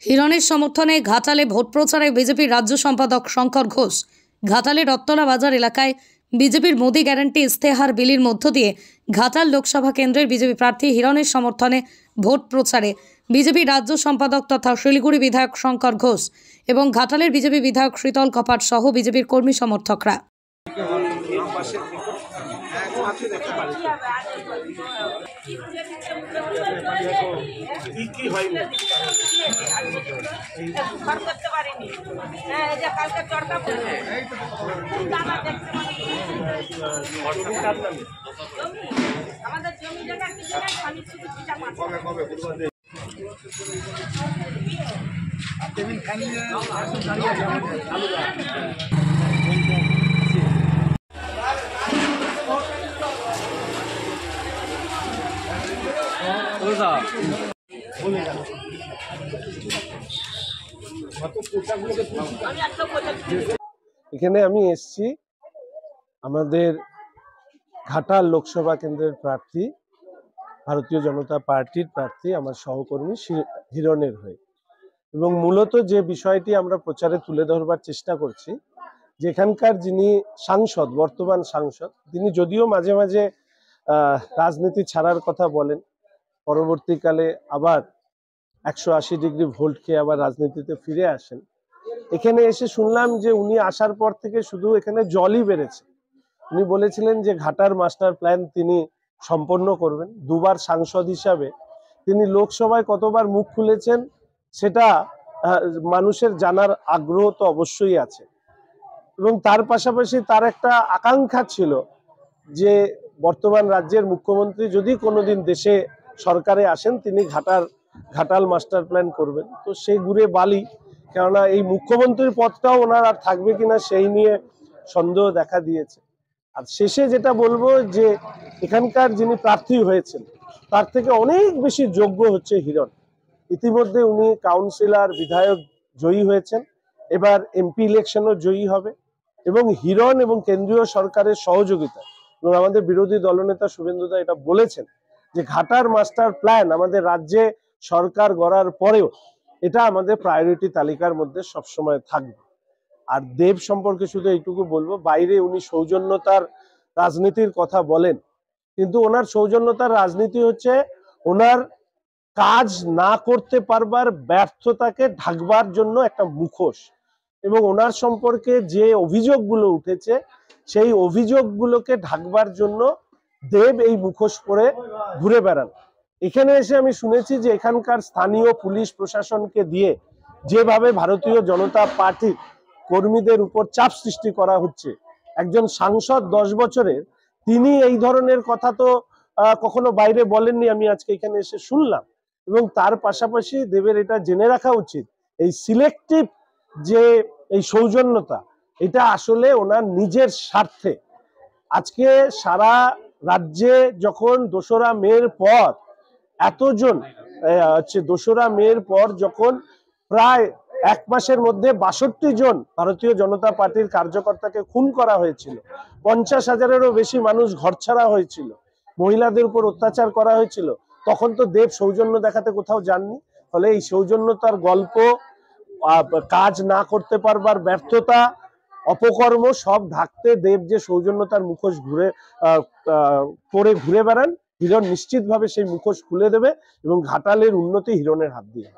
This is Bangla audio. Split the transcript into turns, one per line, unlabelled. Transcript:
হিরণের সমর্থনে ঘাটালে ভোট প্রচারে বিজেপির রাজ্য সম্পাদক শঙ্কর ঘোষ। ঘাটালে রত্তলা বাজার এলাকায় বিজেপির মোদি গ্যারান্টি ইস্তেহার বিলির মধ্য দিয়ে ঘাটাল লোকসভা কেন্দ্রের বিজেপি প্রার্থী হিরণের সমর্থনে ভোট প্রচারে বিজেপির রাজ্য সম্পাদক তথা শিলিগুড়ি বিধায়ক শঙ্কর ঘোষ এবং ঘাটালের বিজেপি বিধায়ক শীতল কপাট সহ বিজেপির কর্মী সমর্থকরা।
এখানে আমি এসেছি আমাদের ঘাটাল লোকসভা কেন্দ্রের প্রার্থী ভারতীয় জনতা পার্টির প্রার্থী আমার সহকর্মী হিরণের হয়ে, এবং মূলত যে বিষয়টি আমরা প্রচারে তুলে ধরবার চেষ্টা করছি, যেখানকার যিনি সাংসদ, বর্তমান সাংসদ, তিনি যদিও মাঝে মাঝে রাজনীতি ছাড়ার কথা বলেন, পরবর্তীকালে আবার 180 ডিগ্রি ভোল্ট খেয়ে আবার রাজনীতিতে ফিরে আসেন। এখানে এসে শুনলাম যে উনি আসার পর থেকে শুধু এখানে জলই বেড়েছে। উনি বলেছিলেন যে ঘাটার মাস্টার প্ল্যান তিনি সম্পন্ন করবেন। দুবার সাংসদ হিসাবে তিনি লোকসভায় কতবার মুখ খুলেছেন সেটা মানুষের জানার আগ্রহ তো অবশ্যই আছে, এবং তার পাশাপাশি তার একটা আকাঙ্ক্ষা ছিল যে বর্তমান রাজ্যের মুখ্যমন্ত্রী যদি কোনোদিন দেশে সরকারে আসেন তিনি ঘাটাল মাস্টার প্ল্যান করবেন। তো সেই ঘুরে বালি, কেননা এই মুখ্যমন্ত্রীর পদটাও ওনার আর থাকবে কিনা সেই নিয়ে সন্দেহ দেখা দিয়েছে। আর শেষে যেটা বলবো যে এখানকার যিনি প্রার্থী হয়েছেন তার থেকে অনেক বেশি যোগ্য হচ্ছে হিরণ। ইতিমধ্যে উনি কাউন্সিলর, বিধায়ক জয়ী হয়েছেন, এবার এমপি ইলেকশনও জয়ী হবে, এবং হিরণ এবং কেন্দ্রীয় সরকারের সহযোগিতা, এবং আমাদের বিরোধী দলনেতা শুভেন্দুদা এটা বলেছেন যে ঘাটার মাস্টার প্ল্যান আমাদের রাজ্যে সরকার গড়ার পরেও এটা আমাদের প্রায়োরিটি তালিকার মধ্যে সবসময় থাকবে। আর দেব সম্পর্কে শুধু এইটুকু বলবো, বাইরে উনি সৌজন্যতার রাজনীতির কথা বলেন, কিন্তু ওনার সৌজন্যতার রাজনীতি হচ্ছে ওনার কাজ না করতে পারবার ব্যর্থতাকে ঢাকবার জন্য একটা মুখোশ, এবং ওনার সম্পর্কে যে অভিযোগগুলো উঠেছে সেই অভিযোগগুলোকে ঢাকবার জন্য দেব এই মুখোশ পরে ঘুরে বেড়ান। এখানে এসে আমি শুনেছি যে এখানকার স্থানীয় পুলিশ প্রশাসনকে দিয়ে যেভাবে ভারতীয় জনতা পার্টির কর্মীদের উপর চাপ সৃষ্টি করা হচ্ছে, একজন সাংসদ 10 বছরের, তিনি এই ধরনের কথা তো কখনো বাইরে বলেননি, আমি আজকে এখানে এসে শুনলাম। এবং তার পাশাপাশি দেবের এটা জেনে রাখা উচিত, এই সিলেক্টিভ যে এই সৌজন্যতা, এটা আসলে ওনার নিজের স্বার্থে। আজকে সারা রাজ্যে যখন 2রা মের পর এতজন দোসরা মের পর যখন প্রায় 1 মাসের মধ্যে 62 জন ভারতীয় জনতা পার্টির কার্যকর্তাকে খুন করা হয়েছিল, 50,000-এরও বেশি মানুষ ঘরছাড়া হয়েছিল, মহিলাদের উপর অত্যাচার করা হয়েছিল, তখন তো দেব সৌজন্য দেখাতে কোথাও যাননি। ফলে এই সৌজন্যতার গল্প, কাজ না করতে পারবার ব্যর্থতা, অপকর্ম সব ঢাকতে দেব যে সৌজন্যতার মুখোশ পরে ঘুরে বেড়ান, হিরণ নিশ্চিতভাবে সেই মুখোশ খুলে দেবে, এবং ঘাটালের উন্নতি হিরণের হাত দিয়ে।